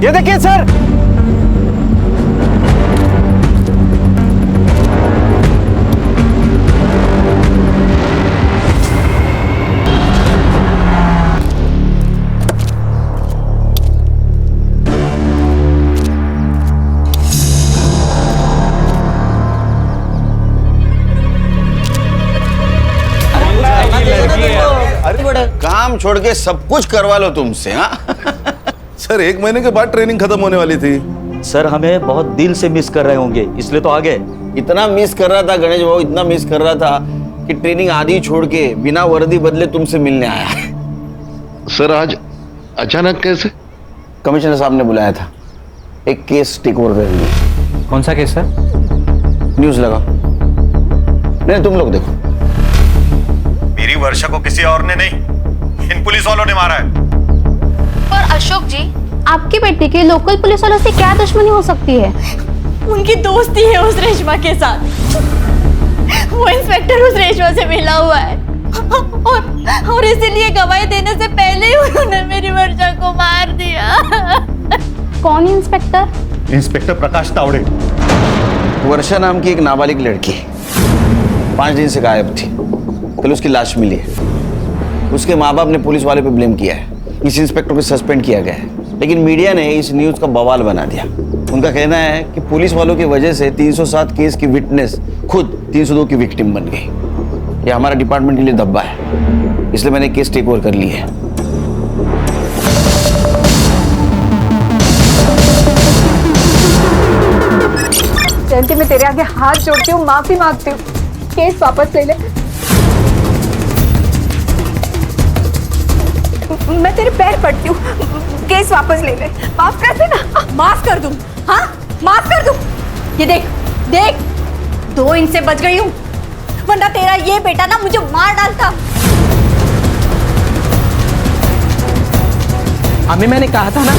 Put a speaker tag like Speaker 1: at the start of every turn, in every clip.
Speaker 1: ये देखिए सर।
Speaker 2: काम छोड़ के सब कुछ करवा लो तुमसे। हाँ
Speaker 3: सर 1 महीने के बाद ट्रेनिंग खत्म होने वाली थी।
Speaker 4: सर हमें बहुत दिल से मिस कर रहे होंगे, इसलिए तो आ गए।
Speaker 2: इतना मिस कर रहा था गणेश बाबू, इतना मिस कर रहा था कि ट्रेनिंग आधी छोड़ के बिना वर्दी बदले तुमसे मिलने आया।
Speaker 3: सर आज अचानक कैसे?
Speaker 2: कमिश्नर साहब ने बुलाया था, एक केस टेक ओवर कर लिया।
Speaker 1: कौन सा केस सर?
Speaker 2: न्यूज लगा। नहीं तुम लोग देखो।
Speaker 5: मेरी वर्षा को किसी और ने नहीं, इन पुलिस वालों ने मारा है।
Speaker 6: और अशोक जी, आपकी बेटी के लोकल पुलिस वालों से क्या दुश्मनी हो सकती है?
Speaker 7: उनकी दोस्ती है उस रेशमा के साथ। वो इंस्पेक्टर उस रेशमा से मिला हुआ है और इसीलिए गवाही देने से पहले ही उन्होंने मेरी वर्षा को मार दिया।
Speaker 6: कौन इंस्पेक्टर?
Speaker 5: इंस्पेक्टर प्रकाश तावड़े।
Speaker 2: वर्षा नाम की एक नाबालिग लड़की 5 दिन से गायब थी। कल उसकी लाश मिली है। उसके माँ बाप ने पुलिस वाले पे ब्लेम किया है। इस इंस्पेक्टर को सस्पेंड किया गया है, लेकिन मीडिया ने इस न्यूज का बवाल बना दिया। उनका कहना है कि पुलिस वालों की वजह से 307 केस की विटनेस खुद 302 की विक्टिम बन गई। ये हमारा डिपार्टमेंट के लिए धब्बा है, इसलिए मैंने केस टेक ओवर कर ली है।
Speaker 8: जयंती, मैं तेरे आगे हाथ जोड़ती हूँ, माफी मांगती हूँ, केस वापस ले ले। मैं तेरे पैर पड़ती हूँ, केस वापस ले ले। माफ कर दे ना।
Speaker 7: माफ कर दूं? हाँ माफ कर दूं? ये देख देख, 2 इंच से बच गई हूँ, वरना तेरा ये बेटा ना मुझे मार डालता।
Speaker 1: अम्मी मैंने कहा था ना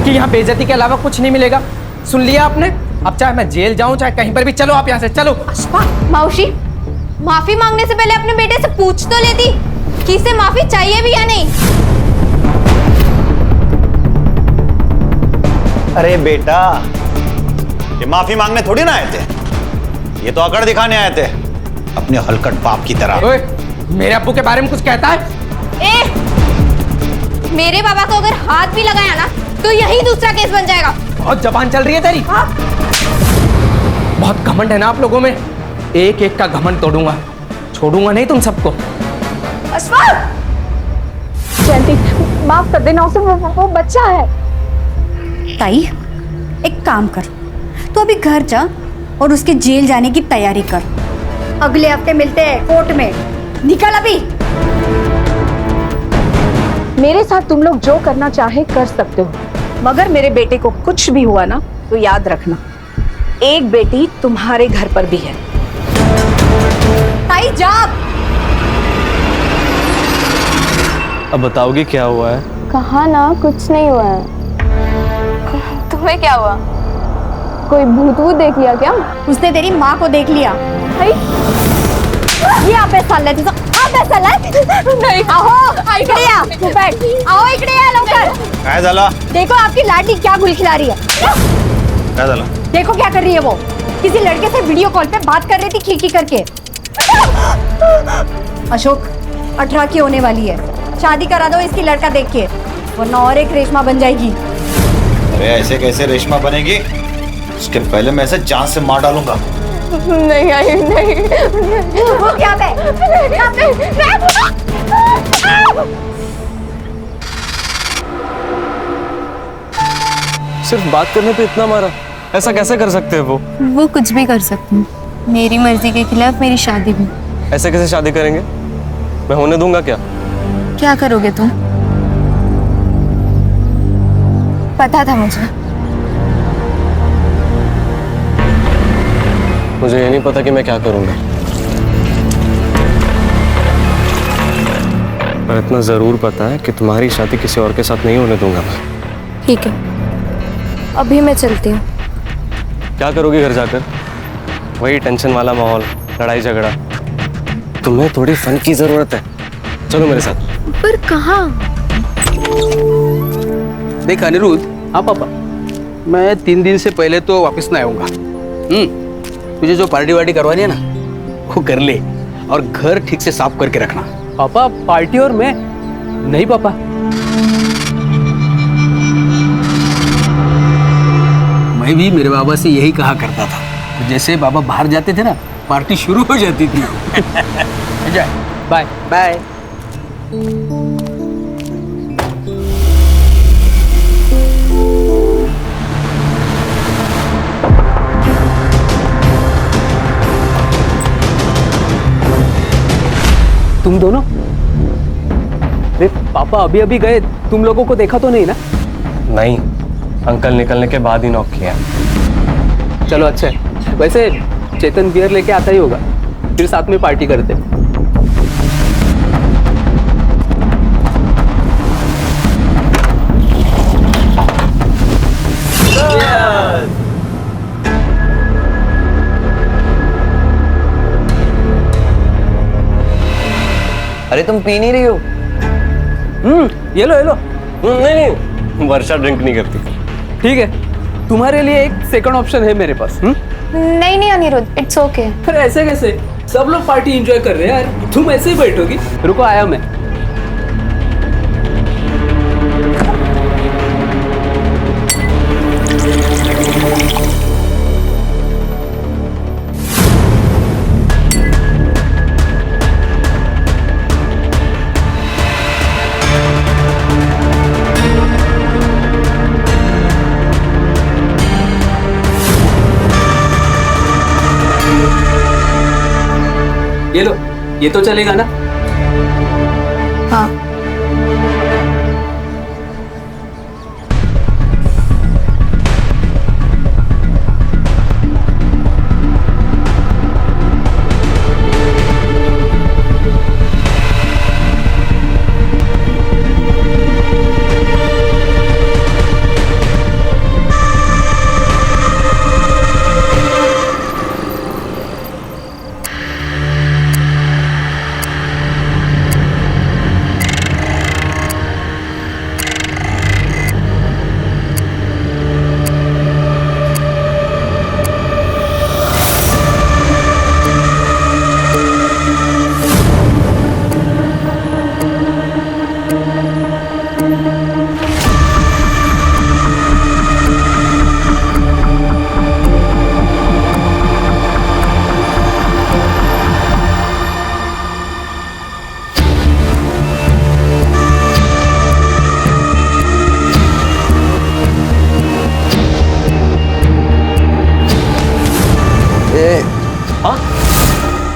Speaker 1: कि यहाँ बेइज्जती के अलावा कुछ नहीं मिलेगा। सुन लिया आपने? अब चाहे मैं जेल जाऊं चाहे कहीं पर भी, चलो आप यहाँ से चलो।
Speaker 6: मौसी, माफी मांगने से पहले अपने बेटे से पूछ तो लेती कि इसे माफी चाहिए भी या नहीं।
Speaker 5: अरे बेटा, ये माफी मांगने थोड़ी ना आए थे, ये तो अकड़ दिखाने आए थे अपने हलकट बाप की तरह।
Speaker 1: ओए, मेरे अब्बू के बारे में कुछ कहता है?
Speaker 6: मेरे बाबा को अगर हाथ भी लगाया ना तो यही दूसरा केस बन जाएगा।
Speaker 1: बहुत जबान चल रही है तेरी। हाँ? बहुत घमंड है ना आप लोगों में। एक एक का घमंड तोड़ूंगा, छोड़ूंगा नहीं तुम सबको।
Speaker 8: जयंती, माफ कर देना उसे, वो बच्चा है।
Speaker 7: ताई, एक काम कर, तू अभी घर जा और उसके जेल जाने की तैयारी कर। अगले हफ्ते मिलते हैं कोर्ट में। निकल अभी।
Speaker 8: मेरे साथ तुम लोग जो करना चाहे कर सकते हो, मगर मेरे बेटे को कुछ भी हुआ ना तो याद रखना, एक बेटी तुम्हारे घर पर भी है।
Speaker 7: ताई जा।
Speaker 9: अब बताओगे क्या हुआ है?
Speaker 6: कहा ना कुछ नहीं हुआ है। तुम्हें क्या हुआ? कोई भूत वूत देख लिया क्या?
Speaker 7: उसने तेरी माँ को देख लिया। ये आप साल है, नहीं। आओ इकडे या, तू बैठ। आओ इकडे या लवकर।
Speaker 5: काय झाला?
Speaker 7: देखो आपकी लाडी क्या गुल खिला रही है।
Speaker 5: काय झाला?
Speaker 7: देखो क्या कर रही है वो, किसी लड़के से वीडियो कॉल पे बात कर रही थी खिड़की करके। अशोक 18 की होने वाली है, शादी करा दो इसकी लड़का देख के, वरना और एक रेशमा बन जाएगी।
Speaker 5: अरे ऐसे कैसे रेशमा बनेगी? उसके पहले मैं इसे जान से मार डालूंगा।
Speaker 6: नहीं आई नहीं।
Speaker 7: वो क्या बे?
Speaker 9: सिर्फ बात करने पे इतना मारा? ऐसा कैसे कर सकते हैं
Speaker 6: वो कुछ भी कर सकती हूँ, मेरी मर्जी के खिलाफ मेरी शादी भी।
Speaker 9: ऐसे कैसे शादी करेंगे? मैं होने दूंगा क्या?
Speaker 6: क्या करोगे तुम? पता था
Speaker 9: मुझे ये नहीं पता कि मैं क्या करूंगा, पर इतना जरूर पता है कि तुम्हारी शादी किसी और के साथ नहीं होने दूंगा मैं।
Speaker 6: ठीक है, अभी मैं चलती हूँ।
Speaker 9: क्या करोगी घर जाकर? वही टेंशन वाला माहौल, लड़ाई झगड़ा। तुम्हें थोड़ी फन की जरूरत है, चलो मेरे साथ।
Speaker 6: पर कहाँ?
Speaker 1: देख अनिरुद्ध, हाँ पापा,
Speaker 10: मैं 3 दिन से पहले तो वापस ना आऊंगा। तुझे जो पार्टी वार्टी करवानी है ना वो कर ले, और घर ठीक से साफ करके रखना।
Speaker 1: पापा पार्टी और मैं नहीं पापा।
Speaker 10: मैं भी मेरे बाबा से यही कहा करता था, जैसे बाबा बाहर जाते थे ना पार्टी शुरू हो जाती थी।
Speaker 1: जा बाय बाय। तुम दोनों? अरे पापा अभी अभी गए, तुम लोगों को देखा तो नहीं ना?
Speaker 9: नहीं, अंकल निकलने के बाद ही नॉक किया।
Speaker 1: चलो अच्छा है। वैसे चेतन बियर लेके आता ही होगा, फिर साथ में पार्टी करते।
Speaker 2: अरे तुम पी नहीं रही हो?
Speaker 1: ये लो ये लो।
Speaker 9: नहीं नहीं, वर्षा ड्रिंक नहीं करती।
Speaker 1: ठीक है, तुम्हारे लिए एक सेकंड ऑप्शन है मेरे पास।
Speaker 6: नहीं नहीं अनिरुद्ध, इट्स ओके।
Speaker 1: फिर ऐसे कैसे? सब लोग पार्टी एंजॉय कर रहे हैं यार, तुम ऐसे ही बैठोगी? रुको आया मैं। ये लो, ये तो चलेगा ना?
Speaker 6: हाँ।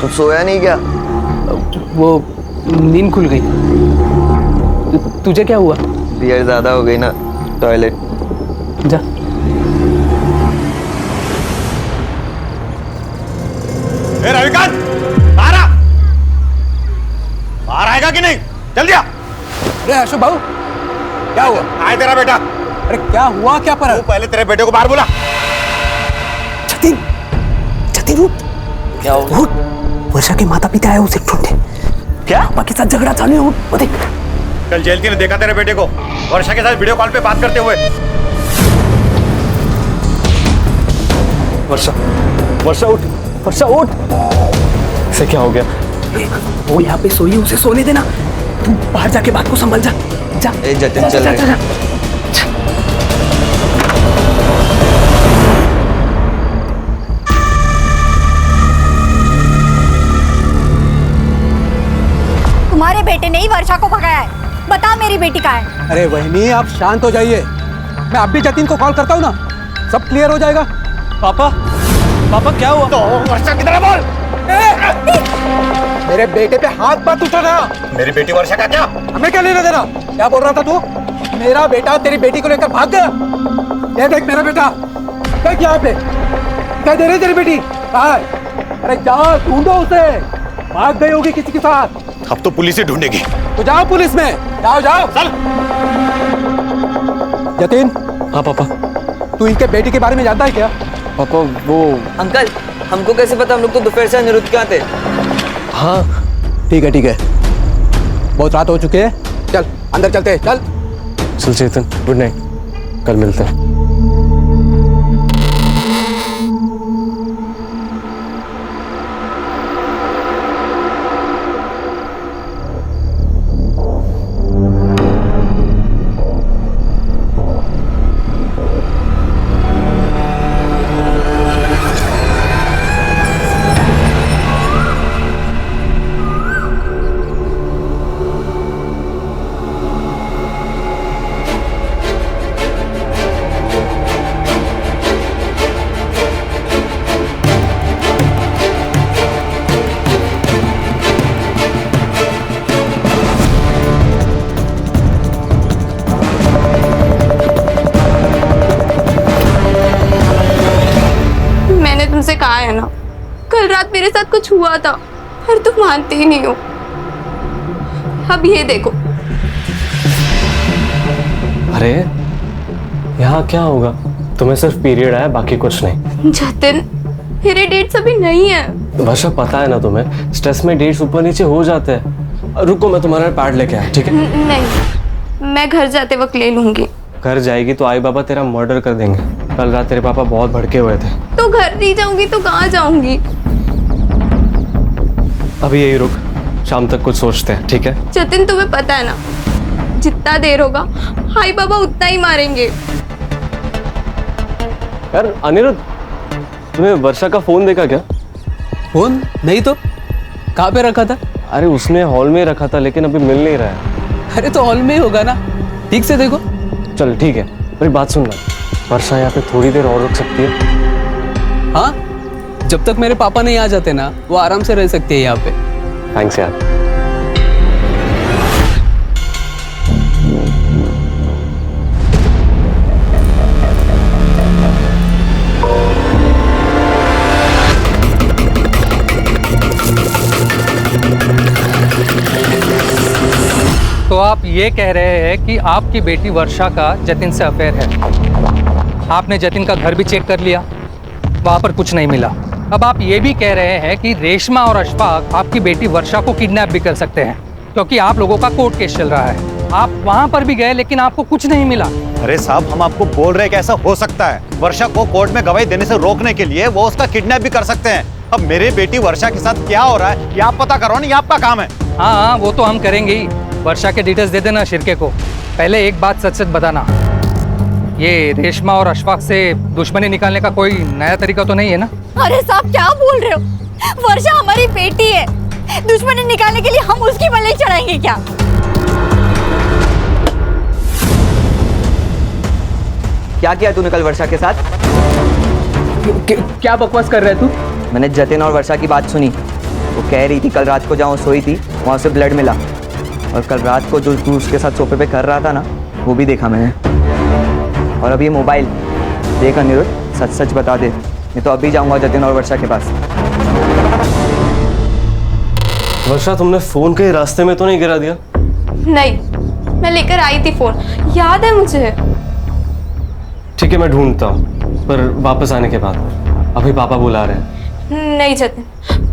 Speaker 2: तुम सोया नहीं क्या?
Speaker 1: वो नींद खुल गई। तुझे क्या हुआ?
Speaker 2: बियर ज्यादा हो गई ना, टॉयलेट
Speaker 1: जा।
Speaker 5: रविकांत, बाहर आएगा कि नहीं? जल्दी आ।
Speaker 10: अरे अशोक बाबू, क्या हुआ?
Speaker 5: आए तेरा बेटा।
Speaker 10: अरे क्या हुआ, क्या पर?
Speaker 5: तू पहले तेरे बेटे को बाहर बुला।
Speaker 1: जतिन, जतिन रुक।
Speaker 2: क्या हुआ?
Speaker 1: वर्षा के माता पिता आए उसे ढूंढे। क्या? पापा के साथ झगड़ा चालू है। वो देख।
Speaker 5: कल जेलती ने देखा तेरे बेटे को वर्षा के साथ वीडियो कॉल पे बात करते हुए।
Speaker 9: वर्षा, वर्षा उठ, वर्षा उठ। इसे क्या हो गया?
Speaker 1: वो यहाँ पे सोई, उसे सोने देना। तू बाहर जाके बात को संभल जा। जा।
Speaker 2: ए जतिन चल रहे।
Speaker 7: तुम्हारे बेटे ने ही वर्षा को भगाया है। बता मेरी बेटी कहाँ है?
Speaker 10: अरे वहिनी आप शांत हो जाइए, मैं अब भी जतिन को कॉल करता हूँ ना, सब क्लियर हो जाएगा।
Speaker 9: पापा, पापा क्या हुआ?
Speaker 5: तो वर्षा की तरह बोल।
Speaker 10: मेरे बेटे पे हाथ मत उठाना।
Speaker 5: मेरी बेटी वर्षा का क्या?
Speaker 10: हमें क्या लेना देना? क्या बोल रहा था तू? मेरा बेटा तेरी बेटी को लेकर भाग गया। ये देख मेरा बेटा, देख यहाँ पे, क्या दे रही तेरी बेटी? कहाँ है? अरे जाओ ढूंढो उसे, भाग गई होगी किसी के साथ।
Speaker 5: अब तो पुलिस ही ढूंढेगी।
Speaker 10: तो जाओ पुलिस में, जाओ जाओ।
Speaker 5: चल।
Speaker 10: जतिन।
Speaker 9: हाँ पापा।
Speaker 10: तू इनके बेटी के बारे में जानता है क्या?
Speaker 9: पापा वो
Speaker 2: अंकल हमको कैसे पता? हम लोग तो दोपहर से अनिरुद्ध के यहाँ थे।
Speaker 9: हाँ
Speaker 10: ठीक है, बहुत रात हो चुकी है, चल अंदर चलते हैं। चल
Speaker 9: चल चेतन, गुड नाइट, कल मिलते हैं।
Speaker 6: मेरे साथ कुछ हुआ था, पर तुम मानते ही नहीं हो। अब ये देखो।
Speaker 9: अरे यहाँ क्या होगा? तुम्हें सिर्फ पीरियड आया, बाकी कुछ नहीं।
Speaker 6: जतिन, मेरे डेट्स अभी नहीं है।
Speaker 9: वर्षा पता है ना तुम्हें, स्ट्रेस में डेट्स ऊपर नीचे हो जाते हैं। रुको, मैं तुम्हारा पैड लेके आया, ठीक है?
Speaker 6: नहीं, मैं घर जाते वक्त ले लूंगी।
Speaker 9: घर जाएगी तो आई बाबा तेरा मर्डर कर देंगे। कल रात तेरे पापा बहुत भड़के हुए थे।
Speaker 6: तो घर नहीं जाऊंगी तो कहाँ जाऊंगी?
Speaker 9: अभी यही रुक, शाम तक कुछ सोचते हैं, ठीक है?
Speaker 6: जतिन, तुम्हें पता है ना, जितना देर होगा हाई बाबा उतना ही मारेंगे।
Speaker 9: यार अनिरुद्ध, तुम्हें वर्षा का फोन देखा क्या?
Speaker 10: फोन नहीं तो कहाँ पे रखा था?
Speaker 9: अरे उसने हॉल में रखा था, लेकिन अभी मिल नहीं रहा है।
Speaker 10: अरे तो हॉल में ही होगा ना, ठीक से देखो।
Speaker 9: चल ठीक है, मेरी बात सुनना, वर्षा यहाँ पे थोड़ी देर और रुक सकती है?
Speaker 10: हाँ, जब तक मेरे पापा नहीं आ जाते ना, वो आराम से रह सकती है यहाँ पे।
Speaker 9: थैंक्स यार।
Speaker 11: तो आप ये कह रहे हैं कि आपकी बेटी वर्षा का जतिन से अफेयर है। आपने जतिन का घर भी चेक कर लिया, वहाँ पर कुछ नहीं मिला। अब आप ये भी कह रहे हैं कि रेशमा और अशफाक आपकी बेटी वर्षा को किडनैप भी कर सकते हैं, क्योंकि आप लोगों का कोर्ट केस चल रहा है। आप वहाँ पर भी गए लेकिन आपको कुछ नहीं मिला।
Speaker 5: अरे साहब, हम आपको बोल रहे हैं कि ऐसा हो सकता है। वर्षा को कोर्ट में गवाही देने से रोकने के लिए वो उसका किडनैप भी कर सकते हैं। अब मेरी बेटी वर्षा के साथ क्या हो रहा है ये आप पता करो ना, ये आपका काम है।
Speaker 11: हाँ, वो तो हम करेंगे ही। वर्षा के डिटेल्स दे देना शिरके को। पहले एक बात सच सच बताना, ये रेशमा और अशफाक से दुश्मनी निकालने का कोई नया तरीका तो नहीं है ना?
Speaker 7: अरे साहब, क्या बोल रहे हो? वर्षा हमारी बेटी है, दुश्मनी निकालने के लिए हम उसकी बलि चढ़ाएंगे क्या?
Speaker 12: क्या किया तूने कल वर्षा के साथ?
Speaker 10: क्या बकवास कर रहे है तू?
Speaker 12: मैंने जतिन और वर्षा की बात सुनी। वो कह रही थी कल रात को जहाँ वो सोई थी वहाँ से ब्लड मिला, और कल रात को जो तू उसके साथ सोफे पे कर रहा था ना, वो भी देखा मैंने। और अब ये मोबाइल देख अनिरुद्ध, सच सच बता दे, नहीं तो अभी जाऊंगा जतिन और वर्षा के पास।
Speaker 9: वर्षा, तुमने फोन के रास्ते में तो नहीं गिरा दिया?
Speaker 6: नहीं, मैं लेकर आई थी फोन, याद है मुझे।
Speaker 9: ठीक है, मैं ढूंढता हूँ, पर वापस आने के बाद। अभी पापा बुला रहे हैं।
Speaker 6: नहीं जतिन,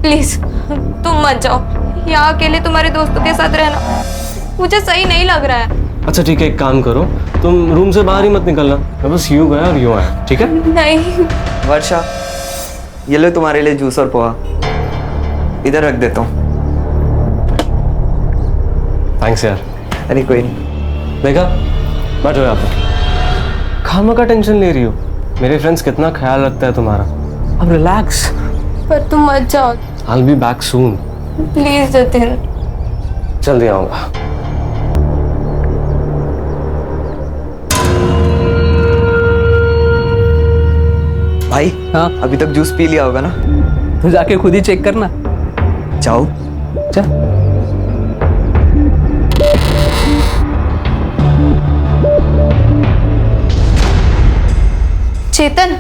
Speaker 6: प्लीज तुम मत जाओ। यहाँ अकेले तुम्हारे दोस्तों के साथ रहना मुझे सही नहीं लग रहा है।
Speaker 9: अच्छा ठीक है, एक काम करो, तुम रूम से बाहर ही मत निकलना। मैं बस यूं गया और यूं आया, ठीक है?
Speaker 6: नहीं।
Speaker 12: वर्षा, ये लो तुम्हारे लिए जूस और पोहा, इधर रख देता हूँ।
Speaker 9: थैंक्स यार।
Speaker 12: अरे कोई नहीं।
Speaker 9: देखा, बैठो यहाँ पर। खामा का टेंशन ले रही हो? मेरे फ्रेंड्स कितना ख्याल रखता है तुम्हारा। अब रिलैक्स।
Speaker 6: पर तुम मत जाओ।
Speaker 9: I'll be back soon.
Speaker 6: Please Jatin.
Speaker 9: जल्दी आऊंगा।
Speaker 12: भाई,
Speaker 10: हाँ,
Speaker 12: अभी तक जूस पी लिया होगा ना?
Speaker 10: तो जाके खुद ही चेक करना।
Speaker 12: जाओ।
Speaker 10: चल।
Speaker 6: चेतन,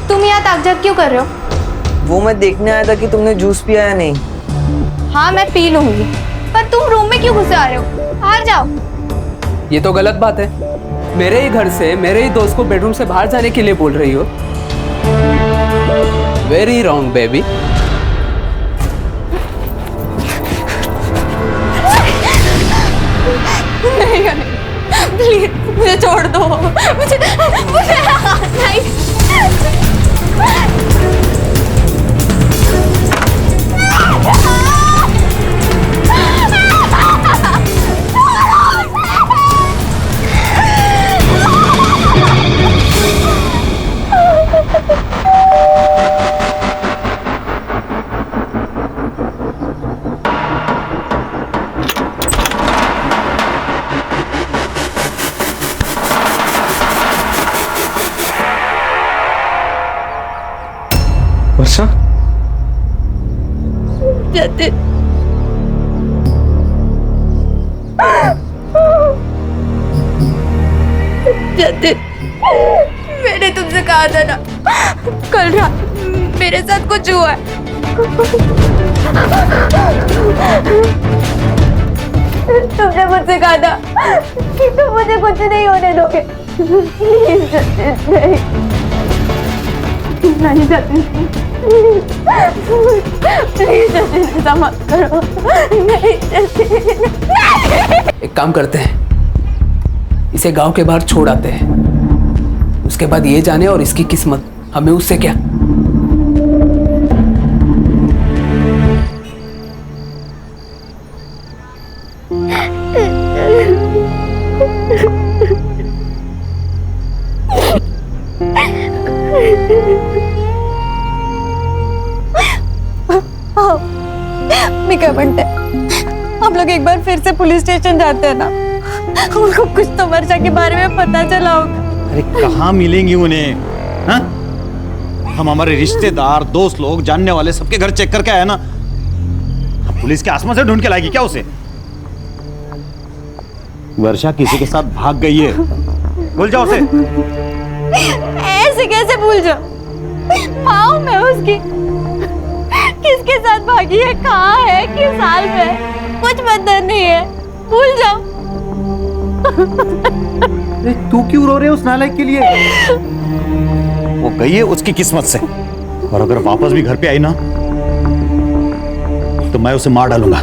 Speaker 6: तुम यहाँ ताकझाक क्यों कर रहे हो?
Speaker 12: वो मैं देखने आया था कि तुमने जूस पिया या नहीं।
Speaker 6: हाँ, मैं पी लूंगी, पर तुम रूम में क्यों घुसे आ रहे हो? बाहर जाओ।
Speaker 10: ये तो गलत बात है। मेरे ही घर से मेरे ही दोस्त को बेडरूम से बाहर जाने के लिए बोल रही हो। Very wrong baby.
Speaker 6: नहीं, प्लीज मुझे छोड़ दो। मुझे नहीं।
Speaker 9: वर्षा,
Speaker 6: जतिन, जतिन, मैंने तुमसे कहा था ना, कल रात
Speaker 7: मेरे साथ कुछ हुआ है। तुमने मुझसे कहा था कि तुम मुझे कुछ नहीं होने दोगे। प्लीज नहीं जतिन, प्लीज जतिन, ऐसा मत करो। नहीं जतिन,
Speaker 10: एक काम करते हैं, इसे गांव के बाहर छोड़ आते हैं, उसके बाद ये जाने और इसकी किस्मत, हमें उससे क्या।
Speaker 7: क्या बनते हम लोग एक बार फिर से पुलिस स्टेशन जाते हैं ना, उनको कुछ तो वर्षा के बारे में पता चला होगा।
Speaker 5: अरे कहाँ मिलेंगी उन्हें? हाँ? हम हमारे रिश्तेदार, दोस्त लोग, जानने वाले सबके घर चेक करके आए ना। पुलिस के आसमान से ढूंढ के लाएगी क्या उसे? वर्षा किसी के साथ भाग गई है, भूल जाओ उसे।
Speaker 7: ऐसे कैसे भूल जाओ? माँ मैं उसकी, किसके साथ भागी है, कहाँ है, किस हाल में है, कुछ पता नहीं है, भूल जाओ।
Speaker 5: तू क्यों रो रहे हो उस नालायक के लिए? वो गई है उसकी किस्मत से, और अगर वापस भी घर पे आई ना तो मैं उसे मार डालूंगा।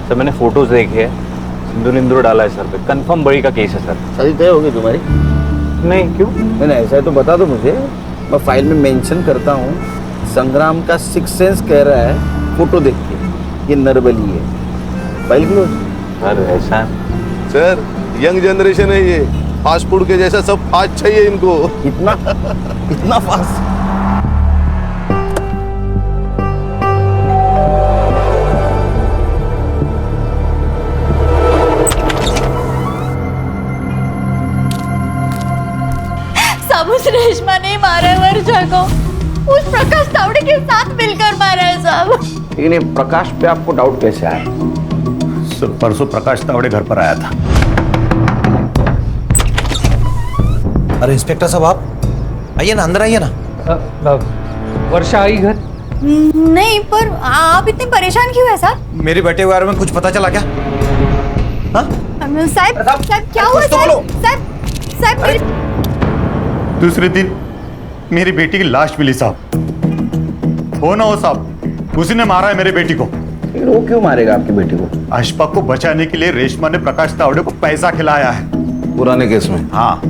Speaker 4: सर मैंने फोटोज देखे हैं, सिंदूर इंदूर डाला है सर पे, कंफर्म बड़ी का केस है सर।
Speaker 2: शादी तय होगी तुम्हारी?
Speaker 4: नहीं, क्यों?
Speaker 2: मैंने ऐसा है तो बता दो मुझे, मैं फाइल में मेंशन करता हूँ। संग्राम का सिक्स सेंस कह रहा है फोटो देख के ये नरबली है। File close.
Speaker 4: सर ऐसा
Speaker 3: सर यंग जनरेशन है ये, फास्ट फूड के जैसा सब फास्ट चाहिए इनको।
Speaker 2: इतना फास्ट?
Speaker 7: उस रेशमा ने मारा है वर्षा को, उस प्रकाश तावड़े के साथ मिलकर मारा है साहब।
Speaker 2: लेकिन ये प्रकाश पे आपको डाउट कैसे आया?
Speaker 5: सर परसों प्रकाश तावड़े घर पर आया था।
Speaker 13: अरे इंस्पेक्टर साहब आप आइए ना, अंदर आइए ना।
Speaker 11: वर्षा आई घर?
Speaker 7: नहीं, पर आप इतने परेशान क्यों है सर?
Speaker 13: मेरे बेटे के बारे में कुछ पता चला क्या? हाँ?
Speaker 7: साहब क्या हुआ साहब?
Speaker 5: दूसरे दिन मेरी बेटी की लाश मिली साहब। हो ना हो साहब, उसी ने मारा है मेरी बेटी को।
Speaker 2: वो क्यों मारेगा आपकी बेटी को?
Speaker 5: अशफाक को बचाने के लिए रेशमा ने प्रकाश तावड़े को पैसा खिलाया है।
Speaker 3: पुराने केस में?
Speaker 5: हाँ।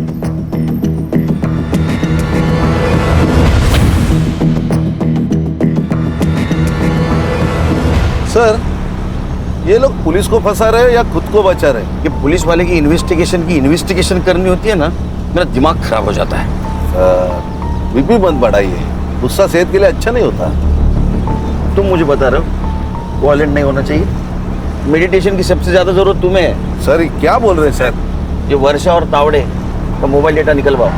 Speaker 3: सर ये लोग पुलिस को फंसा रहे हैं या खुद को बचा रहे हैं?
Speaker 2: ये पुलिस वाले की इन्वेस्टिगेशन करनी होती है ना, मेरा दिमाग खराब हो जाता है।
Speaker 3: बीपी मत बढ़ाइए, गुस्सा सेहत के लिए अच्छा नहीं होता।
Speaker 2: तुम मुझे बता रहे हो वॉलेट नहीं होना चाहिए? मेडिटेशन की सबसे ज्यादा जरूरत तुम्हें है।
Speaker 3: सर क्या बोल रहे हैं सर?
Speaker 2: ये वर्षा और तावड़े का मोबाइल डेटा निकलवाओ।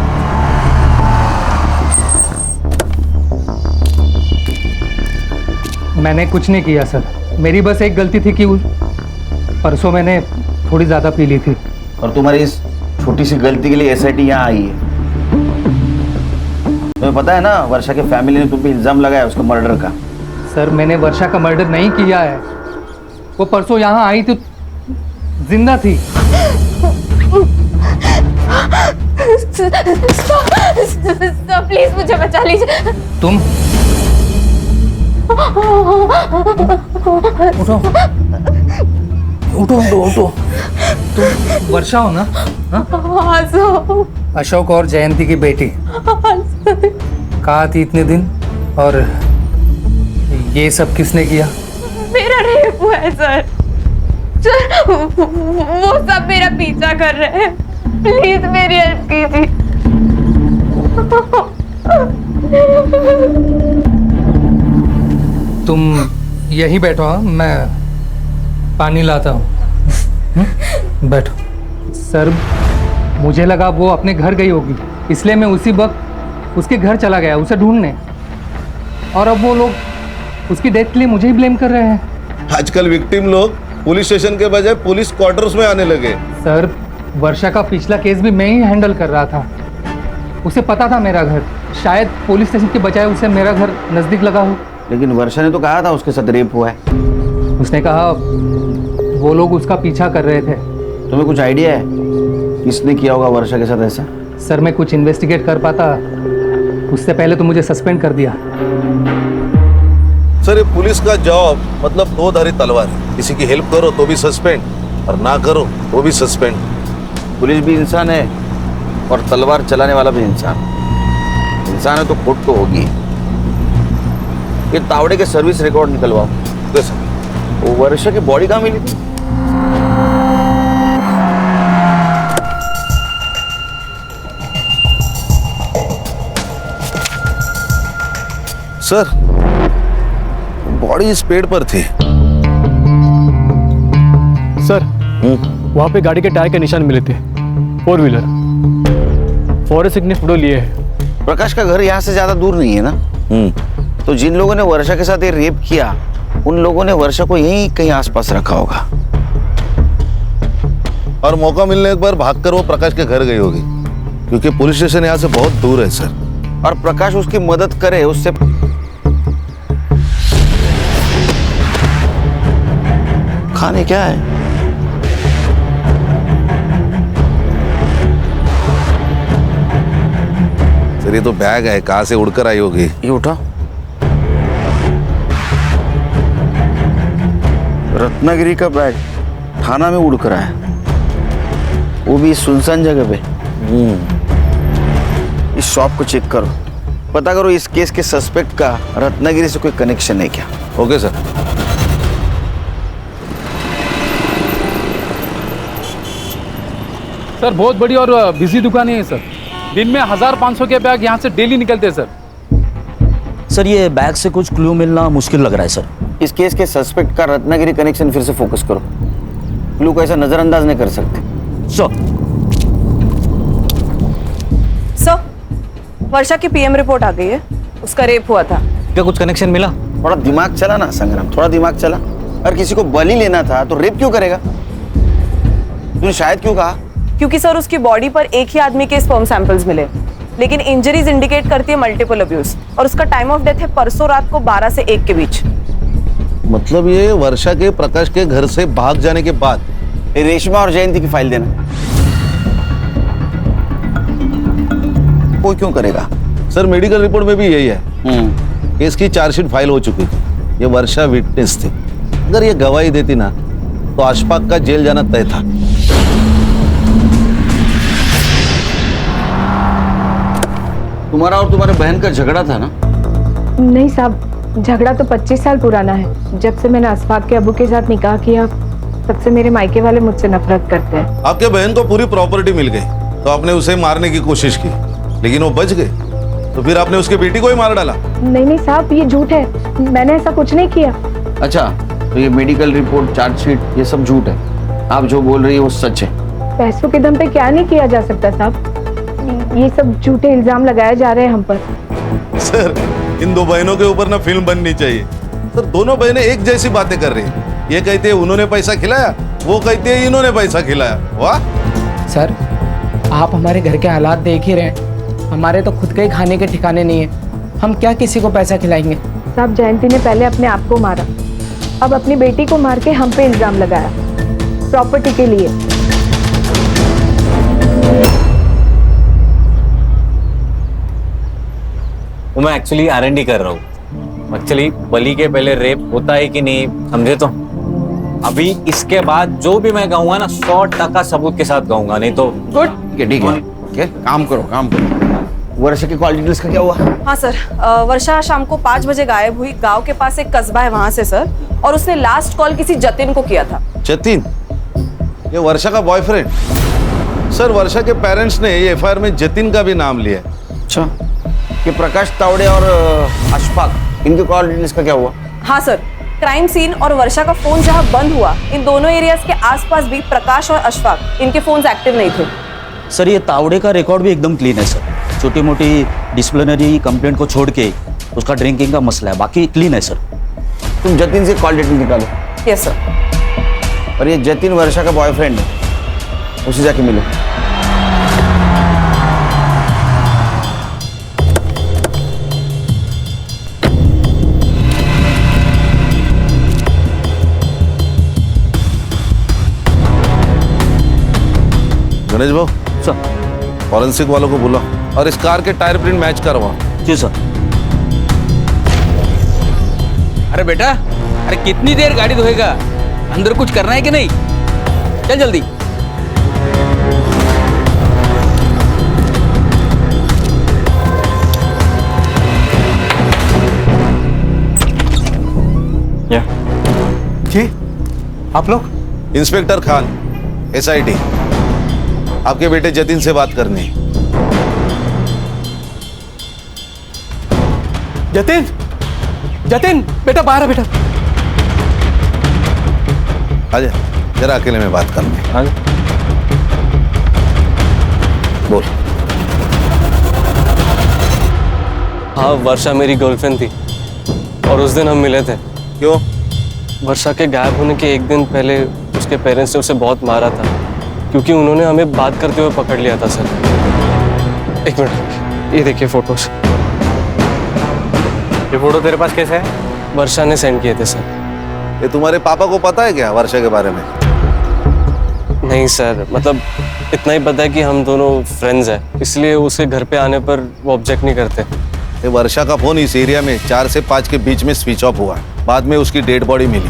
Speaker 11: मैंने कुछ नहीं किया सर, मेरी बस एक गलती थी कि परसों मैंने थोड़ी ज्यादा पी ली थी।
Speaker 2: और तुम्हारी इस छोटी सी गलती के लिए SIT यहाँ आई है। तुम्हें पता है ना वर्षा के फैमिली ने तुम पे इल्जाम लगाया उसका मर्डर का।
Speaker 11: सर मैंने वर्षा का मर्डर नहीं किया है, वो परसों यहाँ आई तो जिंदा थी।
Speaker 7: प्लीज मुझे बचा लीजिए।
Speaker 11: तुम उठो उठो उठो उठो। तुम वर्षा हो ना?
Speaker 7: हाँ सर।
Speaker 11: अशोक और जयंती की बेटी। कहाँ थी इतने दिन, और ये सब किसने किया?
Speaker 7: मेरा रेप हुआ है सर। वो सब मेरा पीछा कर रहे हैं, प्लीज मेरी हेल्प कीजिए।
Speaker 11: तुम यहीं बैठो, हाँ मैं पानी लाता हूँ। बैठो। सर मुझे लगा वो अपने घर गई होगी, इसलिए मैं उसी वक्त उसके घर चला गया उसे ढूंढने, और अब वो लोग उसकी डेथ के लिए मुझे ही ब्लेम कर रहे हैं।
Speaker 3: आजकल विक्टिम लोग पुलिस स्टेशन के बजाय पुलिस क्वार्टर्स में आने लगे।
Speaker 11: सर वर्षा का पिछला केस भी मैं ही हैंडल कर रहा था, उसे पता था मेरा घर, शायद पुलिस स्टेशन के बजाय उसे मेरा घर नज़दीक लगा हो।
Speaker 2: लेकिन वर्षा ने तो कहा था उसके साथ रेप हुआ है।
Speaker 11: उसने कहा वो लोग उसका पीछा कर रहे थे।
Speaker 2: तुम्हें कुछ आइडिया है किसने किया होगा वर्षा के साथ ऐसा?
Speaker 11: सर मैं कुछ इन्वेस्टिगेट कर पाता, उससे पहले तो मुझे सस्पेंड कर दिया।
Speaker 3: सर ये पुलिस का जॉब मतलब दो धारी तलवार है, किसी की हेल्प करो तो भी सस्पेंड और ना करो तो भी सस्पेंड।
Speaker 2: पुलिस भी इंसान है और तलवार चलाने वाला भी इंसान है, तो खोट तो होगी। ये तावड़े के सर्विस रिकॉर्ड निकलवाओ। वो वर्षा की बॉडी कहाँ मिली थी?
Speaker 3: सर बॉडी इस पेड़ पर थी।
Speaker 9: सर वहाँ पे गाड़ी के टायर के निशान मिले थे, 4 व्हीलर। फॉरेंसिक ने फोटो लिए है।
Speaker 2: प्रकाश का घर यहाँ से ज्यादा दूर नहीं है ना? तो जिन लोगों ने वर्षा के साथ ये रेप किया उन लोगों ने वर्षा को यहीं कहीं आसपास रखा होगा
Speaker 3: और मौका मिलने एक बार भागकर वो प्रकाश के घर गई होगी, क्योंकि पुलिस स्टेशन यहाँ से बहुत दूर है सर।
Speaker 2: और प्रकाश उसकी मदद करे उससे। खाने क्या है?
Speaker 3: सर ये तो बैग है, कहाँ से उड़कर आई होगी।
Speaker 2: ये उठा रत्नागिरी का बैग थाना में उड़ कर आया, वो भी सुनसान जगह पे। इस शॉप को चेक करो, पता करो इस केस के सस्पेक्ट का रत्नागिरी से कोई कनेक्शन है क्या।
Speaker 3: Okay sir.
Speaker 14: सर बहुत बड़ी और बिजी दुकान है सर, दिन में 1500 के बैग यहाँ से डेली निकलते हैं सर।
Speaker 15: सर ये बैग से कुछ क्लू मिलना मुश्किल लग रहा है सर।
Speaker 2: इस केस के सस्पेक्ट का रत्नागिरी कनेक्शन फिर से फोकस करो, क्लू को ऐसा नजरअंदाज नहीं कर सकते।
Speaker 8: सर वर्षा की पीएम रिपोर्ट आ गई है, उसका रेप हुआ था।
Speaker 15: क्या कुछ कनेक्शन मिला?
Speaker 2: थोड़ा दिमाग चला ना संग्राम, थोड़ा दिमाग चला। अगर किसी को बलि लेना था तो रेप क्यों करेगा? तूने शायद क्यों कहा?
Speaker 8: क्योंकि सर उसकी बॉडी पर एक ही आदमी के स्पर्म सैंपल्स मिले, लेकिन इंजरीज इंडिकेट करती है मल्टीपल अब्यूज, और उसका टाइम ऑफ डेथ है परसों रात को 12 से 1 के बीच।
Speaker 3: मतलब ये वर्षा के प्रकाश के घर से भाग जाने के बाद।
Speaker 2: रेशमा और जयंती की फाइल देना। कोई क्यों करेगा?
Speaker 3: सर मेडिकल रिपोर्ट में भी यही है। केस की चार्जशीट फाइल हो चुकी थी, ये वर्षा विटनेस थी। अगर ये गवाही देती ना तो अशफाक का जेल जाना तय था।
Speaker 2: तुम्हारा और तुम्हारे बहन का झगड़ा था ना?
Speaker 6: नहीं साहब, झगड़ा तो 25 साल पुराना है। जब से मैंने अशफाक के अबू के साथ निकाह किया तब से मेरे मायके वाले मुझसे नफरत करते हैं।
Speaker 3: आपके बहन को पूरी प्रॉपर्टी मिल गई तो आपने उसे मारने की कोशिश की, लेकिन वो बच गए, तो फिर आपने उसकी बेटी को ही मार डाला।
Speaker 6: नहीं साहब, ये झूठ है, मैंने ऐसा कुछ नहीं किया।
Speaker 2: अच्छा, तो ये मेडिकल रिपोर्ट, चार्जशीट, ये सब झूठ है। आप जो बोल रही है वो सच है।
Speaker 6: पैसों के दम पे क्या नहीं किया जा सकता साहब, ये सब झूठे इल्जाम लगाए जा रहे हैं हम पर।
Speaker 3: सर इन दो बहनों के ऊपर ना फिल्म बननी चाहिए। सर दोनों बहनें एक जैसी बातें कर रही हैं, ये कहते हैं उन्होंने पैसा खिलाया, वो कहते हैं इन्होंने पैसा खिलाया। वाह
Speaker 1: सर, आप हमारे घर के हालात देख ही रहे हैं, हमारे तो खुद के ही खाने के ठिकाने नहीं है, हम क्या किसी को पैसा खिलाएंगे।
Speaker 6: साहब जयंती ने पहले अपने आप को मारा, अब अपनी बेटी को मार के हम पे इल्जाम लगाया प्रॉपर्टी के लिए।
Speaker 4: वो मैं एक्चुअली R&D कर रहा हूँ। एक्चुअली बलि के पहले रेप होता है कि नहीं समझे, तो अभी इसके बाद जो भी मैं कहूँगा ना 100% सबूत के साथ कहूँगा, नहीं तो
Speaker 2: गुड। ठीक है, काम करो। वर्षा की कॉल डिटेल्स का क्या हुआ?
Speaker 8: हाँ सर, वर्षा शाम को 5 बजे गायब हुई। गांव के पास एक कस्बा है वहां से सर, और उसने लास्ट कॉल किसी जतिन को किया था।
Speaker 3: जतिन? ये वर्षा का बॉयफ्रेंड? सर वर्षा के पेरेंट्स ने ये FIR में जतिन का भी नाम लिया है।
Speaker 2: अच्छा, ये प्रकाश तावड़े और अशफाक, इनके कॉल डिटेल्स का क्या हुआ?
Speaker 8: हाँ सर, क्राइम सीन और वर्षा का फोन जहां बंद हुआ, इन दोनों एरियाज के आसपास भी प्रकाश और अशफाक इनके फोन्स एक्टिव नहीं थे।
Speaker 15: सर ये तावड़े का रिकॉर्ड भी एकदम क्लीन है सर। छोटी मोटी डिसिप्लिनरी कंप्लेंट को छोड़ के उसका ड्रिंकिंग का मसला है, बाकी क्लीन है सर।
Speaker 2: तुम जतिन से कॉल डिटेल निकालो।
Speaker 8: Yes sir.
Speaker 2: और ये जतिन वर्षा का बॉयफ्रेंड है, उसे जाके मिलो।
Speaker 3: गणेश भाऊ
Speaker 15: सर।
Speaker 3: फॉरेंसिक वालों को बुलाओ और इस कार के टायर प्रिंट मैच करवाओ।
Speaker 15: जी सर।
Speaker 16: अरे बेटा, अरे कितनी देर गाड़ी धोएगा? अंदर कुछ करना है कि नहीं? चल जल्दी।
Speaker 10: जी आप लोग?
Speaker 3: इंस्पेक्टर खान, SIT, आपके बेटे जतिन से बात करनी है।
Speaker 10: जतिन, जतिन बेटा बाहर है बेटा।
Speaker 3: आजा, जरा अकेले में बात करनी है। बोल।
Speaker 9: हाँ, वर्षा मेरी गर्लफ्रेंड थी और उस दिन हम मिले थे।
Speaker 3: क्यों?
Speaker 9: वर्षा के गायब होने के एक दिन पहले उसके पेरेंट्स ने उसे बहुत मारा था क्योंकि उन्होंने हमें बात करते हुए पकड़ लिया था सर। एक मिनट, ये देखिए फोटोज।
Speaker 4: ये फोटो तेरे पास कैसे है?
Speaker 9: वर्षा ने सेंड किए थे सर।
Speaker 3: ये तुम्हारे पापा को पता है क्या वर्षा के बारे में?
Speaker 9: नहीं सर, मतलब इतना ही पता है कि हम दोनों फ्रेंड्स हैं, इसलिए उसके घर पे आने पर वो ऑब्जेक्ट नहीं करते।
Speaker 3: ये वर्षा का फोन इस एरिया में 4 से 5 के बीच में स्विच ऑफ हुआ। बाद में उसकी डेड बॉडी मिली।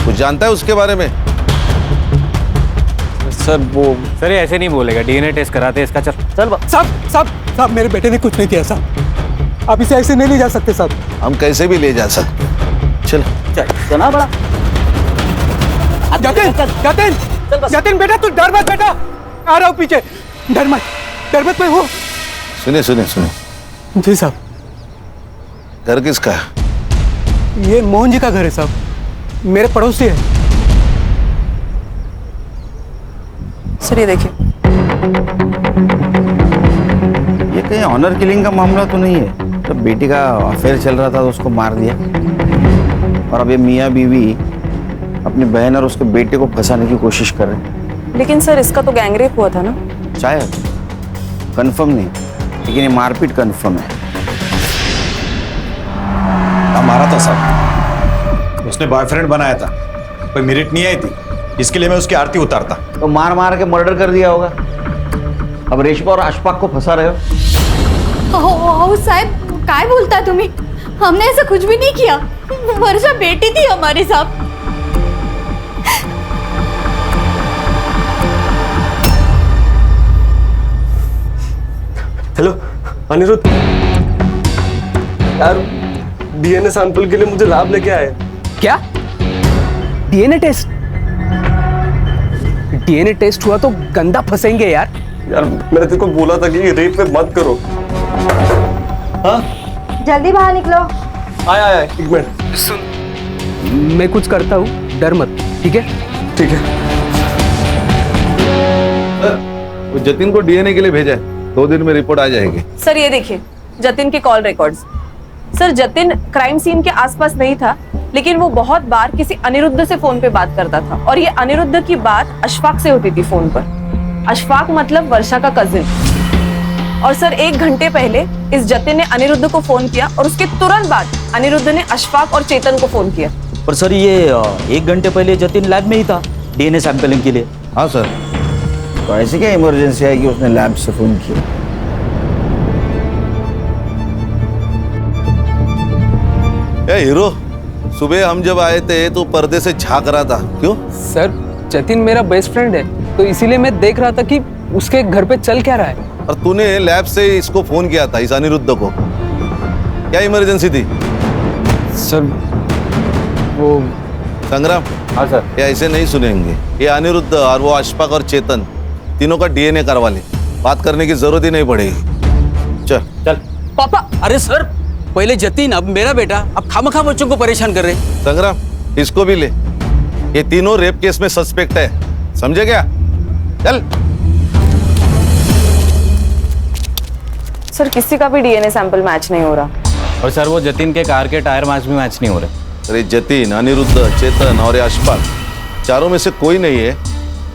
Speaker 3: कुछ जानता है उसके बारे में?
Speaker 9: सर वो
Speaker 4: सर ये ऐसे नहीं बोलेगा, DNA टेस्ट कराते हैं इसका। चल
Speaker 10: साहब साहब साहब, मेरे बेटे ने कुछ नहीं किया साहब। आप इसे ऐसे नहीं ले जा सकते साहब।
Speaker 3: हम कैसे भी ले जा सकते। चल
Speaker 15: सुना बड़ा।
Speaker 10: जतिन, जतिन, जतिन बेटा तू डर मत बेटा, आ रहा हूँ पीछे। डर मत मैं हूँ।
Speaker 3: सुने सुने सुने।
Speaker 10: जी साहब।
Speaker 3: घर किसका है?
Speaker 10: ये मोहन जी का घर है साहब, मेरे पड़ोसी है।
Speaker 8: सर ये देखिए।
Speaker 2: ये कहीं ऑनर किलिंग का मामला तो नहीं है? जब बेटी का अफेयर चल रहा था तो उसको मार दिया और अब ये मियाँ बीवी अपनी बहन और उसके बेटे को फंसाने की कोशिश कर रहे हैं।
Speaker 8: लेकिन सर इसका तो गैंगरेप हुआ था ना?
Speaker 2: शायद, कंफर्म नहीं, लेकिन ये मारपीट कंफर्म है।
Speaker 5: मारा था साहब, उसने बॉयफ्रेंड बनाया था, कोई मेरिट नहीं आई थी, इसके लिए मैं उसकी आरती उतारता।
Speaker 2: तो मार मार के मर्डर कर दिया होगा। अब रेशमा और अशफाक को फंसा रहे हो।
Speaker 7: साहब काय बोलता तुम्ही? हमने ऐसा कुछ भी नहीं किया। वर्षा बेटी थी हमारी साहब।
Speaker 9: हेलो अनिरुद्ध, यार DNA सैंपल के लिए मुझे लैब लेके आए।
Speaker 1: क्या? DNA test? DNA टेस्ट हुआ तो गंदा फंसेंगे यार।
Speaker 9: यार मैंने तेरे को बोला था कि रेप पे मत करो। हाँ
Speaker 6: जल्दी बाहर निकलो।
Speaker 9: आया एक मिनट।
Speaker 1: सुन, मैं कुछ करता हूँ, डर मत, ठीक है?
Speaker 9: ठीक है।
Speaker 3: वो जतिन को DNA के लिए भेजा है, 2 दिन में रिपोर्ट आ जाएगी।
Speaker 8: सर ये देखिए जतिन के call records. Sir Jatin crime scene के आसपास नहीं था, लेकिन वो बहुत बार किसी अनिरुद्ध से फोन पे बात करता था और ये अनिरुद्ध की बात अशफाक से होती थी फोन पर। अशफाक मतलब वर्षा का कजिन। और सर 1 घंटे पहले इस जतिन ने अनिरुद्ध को फोन किया और उसके तुरंत बाद अनिरुद्ध ने अशफाक और चेतन को फोन किया।
Speaker 15: पर सर ये 1 घंटे पहले जतिन लैब में ही था DNA सैंपलिंग के लिए।
Speaker 3: हाँ सर।
Speaker 2: तो ऐसी क्या इमरजेंसी है कि उसने लैब से फोन किया?
Speaker 3: हीरो, सुबह हम जब आए थे तो पर्दे से झांक रहा था, क्यों?
Speaker 1: सर जतिन मेरा बेस्ट फ्रेंड है, तो इसीलिए मैं देख रहा था कि उसके घर पे चल क्या रहा है।
Speaker 3: और तूने लैब से इसको फोन किया था, इस अनिरुद्ध को, क्या इमरजेंसी थी?
Speaker 9: सर वो
Speaker 3: संग्राम।
Speaker 4: हाँ सर।
Speaker 3: ये ऐसे नहीं सुनेंगे। ये अनिरुद्ध और वो अशफाक और चेतन तीनों का DNA करवा ले, बात करने की जरूरत ही नहीं पड़ेगी। चल
Speaker 8: पापा।
Speaker 15: अरे सर
Speaker 16: पहले जतिन अब मेरा बेटा, अब खामखा बच्चों को परेशान कर रहे।
Speaker 3: संग्राम, इसको भी ले। ये तीनों रेप केस में सस्पेक्ट है, समझे क्या? चल।
Speaker 8: सर किसी का भी डीएनए सैंपल मैच नहीं हो रहा।
Speaker 4: और सर वो जतिन के कार के टायर मैच भी मैच नहीं हो रहे।
Speaker 3: अरे जतिन, अनिरुद्ध, चेतन और ये अशफाक, चारों में से कोई नहीं है।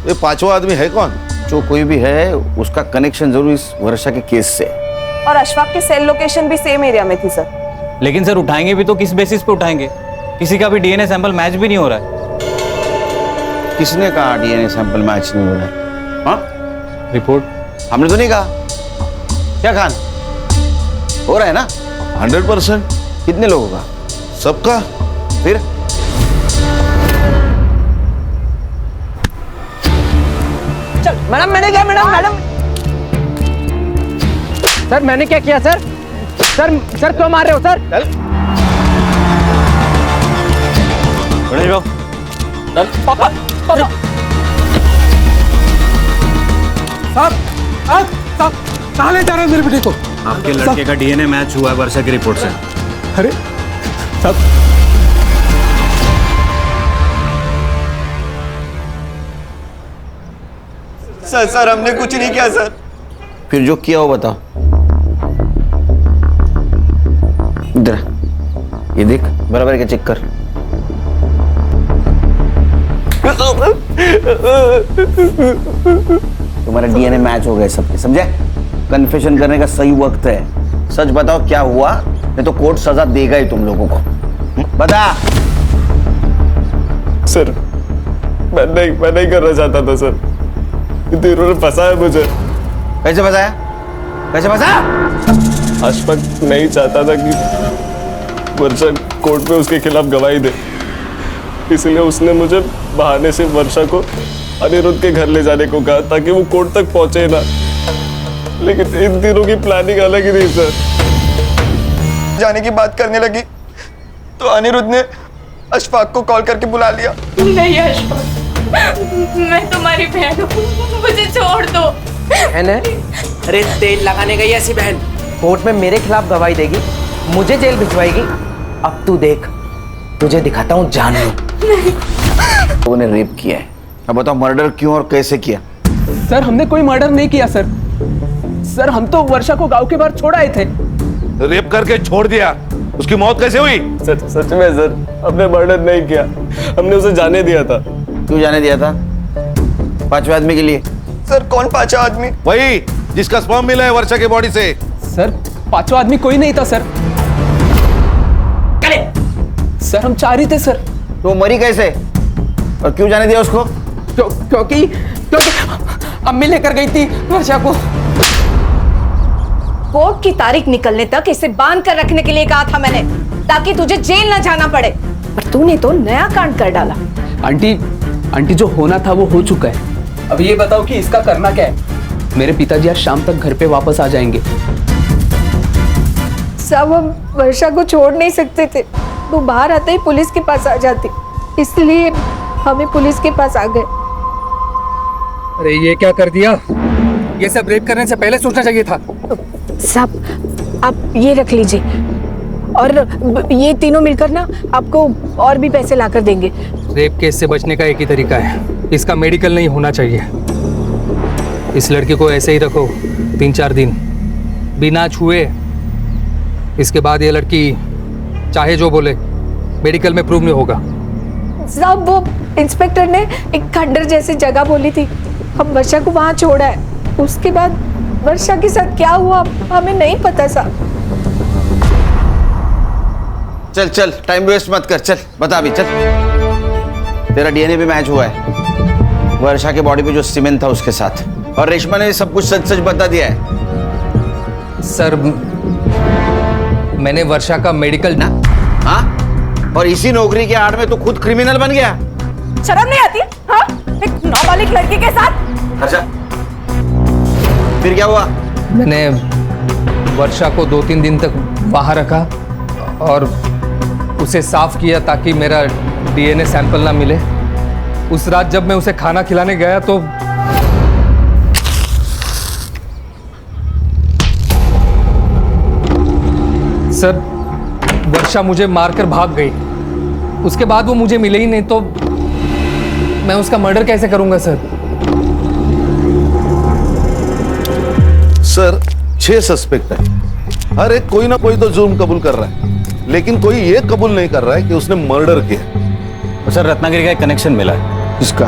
Speaker 3: ये पांचवा आदमी है कौन?
Speaker 2: जो कोई भी है उसका कनेक्शन जरूर इस वर्षा के केस से।
Speaker 8: और अशफाक की सेल लोकेशन भी सेम एरिया में थी सर।
Speaker 4: लेकिन सर उठाएंगे भी तो किस बेसिस पे उठाएंगे? किसी का भी डीएनए सैंपल मैच भी नहीं हो रहा है।
Speaker 2: किसने कहा डीएनए सैंपल मैच नहीं हो रहा है? हाँ?
Speaker 4: रिपोर्ट
Speaker 2: हमने तो नहीं कहा। क्या खान हो रहा है ना?
Speaker 3: 100%।
Speaker 2: कितने लोगों का?
Speaker 3: सबका।
Speaker 2: फिर
Speaker 1: चल मैडम, मैंने क्या? मैडम सर, मैंने क्या किया सर? सर क्यों मार रहे हो सर?
Speaker 3: चल।
Speaker 1: पापा।
Speaker 10: साहब कहाँ ले जा रहे हैं मेरे बेटे को?
Speaker 4: आपके लड़के का डीएनए मैच हुआ है वर्षा की रिपोर्ट से।
Speaker 10: अरे साहब,
Speaker 12: सर हमने कुछ नहीं किया सर।
Speaker 2: फिर जो किया हो बताओ। इधर ये देख, बराबर के चेक कर। तुम्हारा डीएनए मैच हो गए सबके, समझे? कन्फेशन करने का सही वक्त है। सच बताओ क्या हुआ, नहीं तो कोर्ट सजा देगा ही तुम लोगों को। बता।
Speaker 9: सर मैं नहीं करना चाहता था सर, इन्होंने फंसाया मुझे।
Speaker 2: कैसे फंसाया? कैसे फंसाया?
Speaker 9: अशफाक नहीं चाहता था कि वर्षा कोर्ट में उसके खिलाफ गवाही दे, इसलिए उसने मुझे बहाने से वर्षा को अनिरुद्ध के घर ले जाने को कहा ताकि वो कोर्ट तक पहुंचे ना। लेकिन इन दिनों की प्लानिंग अलग ही थी सर।
Speaker 12: जाने की बात करने लगी तो अनिरुद्ध ने अशफाक को कॉल करके बुला लिया।
Speaker 7: नहीं अशफाक, मैं तुम्हारी बहन हूँ, मुझे छोड़ दो।
Speaker 1: बहन है? अरे तेल लगाने गई ऐसी बहन कोर्ट में मेरे खिलाफ गवाही देगी, मुझे जेल भिजवाएगी। अब तू देख, तुझे दिखाता हूँ जानू।
Speaker 2: लोगों ने रेप किया है। अब बताओ मर्डर क्यों और कैसे किया?
Speaker 10: सर हमने कोई मर्डर नहीं किया सर। सर हम तो वर्षा को गांव के बाहर छोड़ आए थे।
Speaker 3: रेप करके छोड़ दिया, उसकी मौत कैसे हुई?
Speaker 9: सच में सर, हमने मर्डर नहीं किया, हमने उसे जाने दिया था।
Speaker 2: क्यों जाने दिया था? पांचवें आदमी के लिए।
Speaker 12: सर कौन पांचवा आदमी?
Speaker 3: वही जिसका स्पर्म मिला है वर्षा की बॉडी से।
Speaker 10: सर पांचवा आदमी कोई नहीं था सर। सर हम चार ही थे सर।
Speaker 2: तो मरी कैसे और क्यों जाने दिया उसको?
Speaker 1: क्योंकि अम्मी लेकर गई थी वर्षा को।
Speaker 7: कोर्ट की तारीख निकलने तक इसे बांध कर रखने के लिए कहा था मैंने, ताकि तुझे जेल न जाना पड़े, पर तूने तो नया कांड कर डाला।
Speaker 10: आंटी जो होना था वो हो चुका है। अब ये बताओ कि इसका करना क्या है? मेरे पिताजी आज शाम तक घर पे वापस आ जाएंगे।
Speaker 6: सब हम वर्षा को छोड़ नहीं सकते थे, वो बाहर आते ही पुलिस के पास आ जाती, इसलिए हमें पुलिस के पास आ गए।
Speaker 11: अरे ये क्या कर दिया? ये सब रेप करने से पहले सोचना चाहिए था।
Speaker 6: साहब आप ये रख लीजिए, और ये तीनों मिलकर ना आपको और भी पैसे लाकर देंगे।
Speaker 11: रेप केस से बचने का एक ही तरीका है, इसका मेडिकल नहीं होना चाहिए। इस लड़की को ऐसे ही रखो 3-4 दिन बिना छुए, इसके बाद ये लड़की चाहे जो बोले मेडिकल में प्रूव नहीं होगा।
Speaker 6: साहब वो इंस्पेक्टर ने एक खंडर जैसी जगह बोली थी, हम वर्षा को वहां छोड़ा है, उसके बाद वर्षा के साथ क्या हुआ हमें नहीं पता साहब।
Speaker 2: चल चल टाइम वेस्ट मत कर, चल बता भी, चल। तेरा डीएनए भी मैच हुआ है वर्षा के बॉडी पे जो सीमेंट था उसके साथ, और रेशमा ने सब कुछ सच सच बता दिया है।
Speaker 11: सर मैंने वर्षा का मेडिकल ना।
Speaker 2: हाँ, और इसी नौकरी के आड़ में तू खुद क्रिमिनल बन गया।
Speaker 8: शर्म नहीं आती? हाँ, एक नाबालिग लड़की के साथ।
Speaker 2: अच्छा फिर क्या हुआ?
Speaker 11: मैंने वर्षा को 2-3 दिन तक बाहर रखा और उसे साफ किया ताकि मेरा डीएनए सैंपल ना मिले। उस रात जब मैं उसे खाना खिलाने गया तो सर वर्षा मुझे मारकर भाग गई, उसके बाद वो मुझे मिले ही नहीं, तो मैं उसका मर्डर कैसे करूंगा सर?
Speaker 3: सर 6 सस्पेक्ट है, हर एक कोई ना कोई तो जुर्म कबूल कर रहा है, लेकिन कोई ये कबूल नहीं कर रहा है कि उसने मर्डर किया।
Speaker 4: सर रत्नागिरी का एक कनेक्शन मिला है।
Speaker 2: किसका?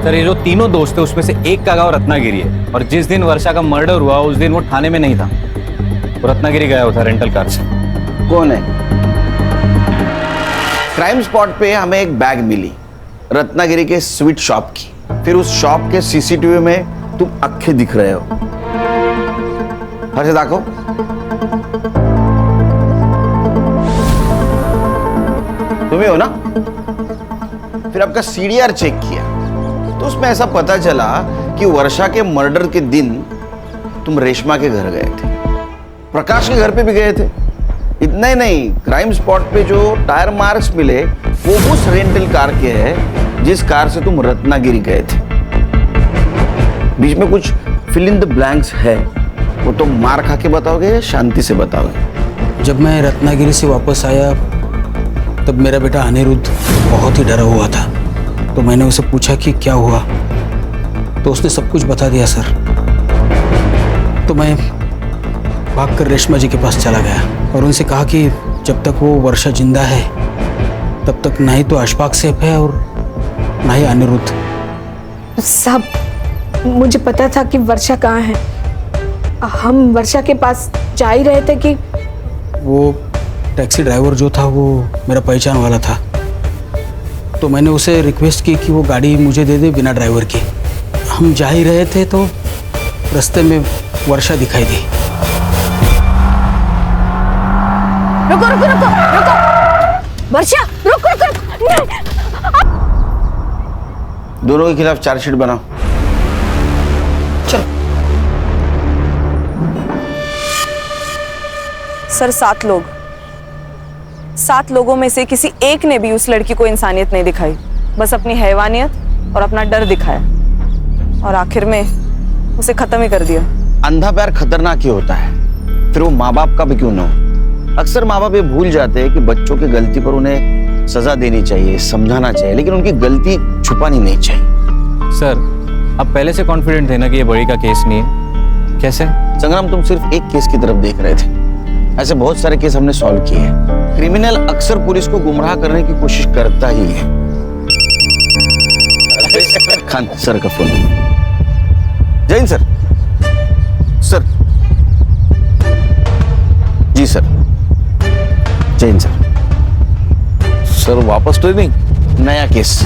Speaker 4: सर ये जो तीनों दोस्त थे उसमें से एक का गांव रत्नागिरी है, और जिस दिन वर्षा का मर्डर हुआ उस दिन वो थाने में नहीं था, वो रत्नागिरी गया हुआ था रेंटल कार से।
Speaker 2: कौन है? क्राइम स्पॉट पे हमें एक बैग मिली रत्नागिरी के स्वीट शॉप की। फिर उस शॉप के सीसीटीवी में तुम अक्खे दिख रहे हो। हर्षद दाखो। तुम्हें हो ना? फिर आपका सीडीआर चेक किया तो उसमें ऐसा पता चला कि वर्षा के मर्डर के दिन तुम रेशमा के घर गए थे, प्रकाश के घर पे भी गए थे। इतना ही नहीं, क्राइम स्पॉट पे जो टायर मार्क्स मिले वो उस रेंटल कार के हैं जिस कार से तुम रत्नागिरी गए थे। बीच में कुछ फिल इन द ब्लैंक्स है, वो तो मार खा के बताओगे या शांति से बताओगे?
Speaker 16: जब मैं रत्नागिरी से वापस आया तब मेरा बेटा अनिरुद्ध बहुत ही डरा हुआ था, तो मैंने उसे पूछा कि क्या हुआ, तो उसने सब कुछ बता दिया सर। तो मैं भागकर रेशमा जी के पास चला गया और उनसे कहा कि जब तक वो वर्षा जिंदा है तब तक ना ही तो अशफाक सेफ है और ना ही अनिरुद्ध।
Speaker 6: साहब, मुझे पता था कि वर्षा कहाँ है। हम वर्षा के पास जा ही रहे थे कि
Speaker 16: वो टैक्सी ड्राइवर जो था वो मेरा पहचान वाला था, तो मैंने उसे रिक्वेस्ट की कि वो गाड़ी मुझे दे दे बिना ड्राइवर की। हम जा ही रहे थे तो रास्ते में वर्षा दिखाई दी।
Speaker 7: रुको रुको रुको रुको, वर्षा रुको रुको रुको, नहीं।
Speaker 2: दोनों के खिलाफ चार्जशीट बनाओ।
Speaker 8: सर 7 लोगों में से किसी एक ने भी उस लड़की को इंसानियत नहीं दिखाई, बस अपनी हैवानियत और अपना डर दिखाया और आखिर में उसे खत्म ही कर दिया।
Speaker 2: अंधा प्यार खतरनाक ही होता है, फिर वो माँ बाप का भी क्यों ना हो। अक्सर माँ बाप ये भूल जाते हैं कि बच्चों की गलती पर उन्हें सजा देनी चाहिए, समझाना चाहिए, लेकिन उनकी गलती छुपानी नहीं चाहिए।
Speaker 4: सर आप पहले से कॉन्फिडेंट थे ना कि ये बड़ी का केस नहीं है? कैसे?
Speaker 2: संग्राम, तुम सिर्फ एक केस की तरफ देख रहे थे, ऐसे बहुत सारे केस हमने सॉल्व किए हैं। क्रिमिनल अक्सर पुलिस को गुमराह करने की कोशिश करता ही है। खान सर का फोन। जैन सर। सर जी सर। जैन सर।
Speaker 3: सर वापस ट्रेनिंग?
Speaker 2: नया केस।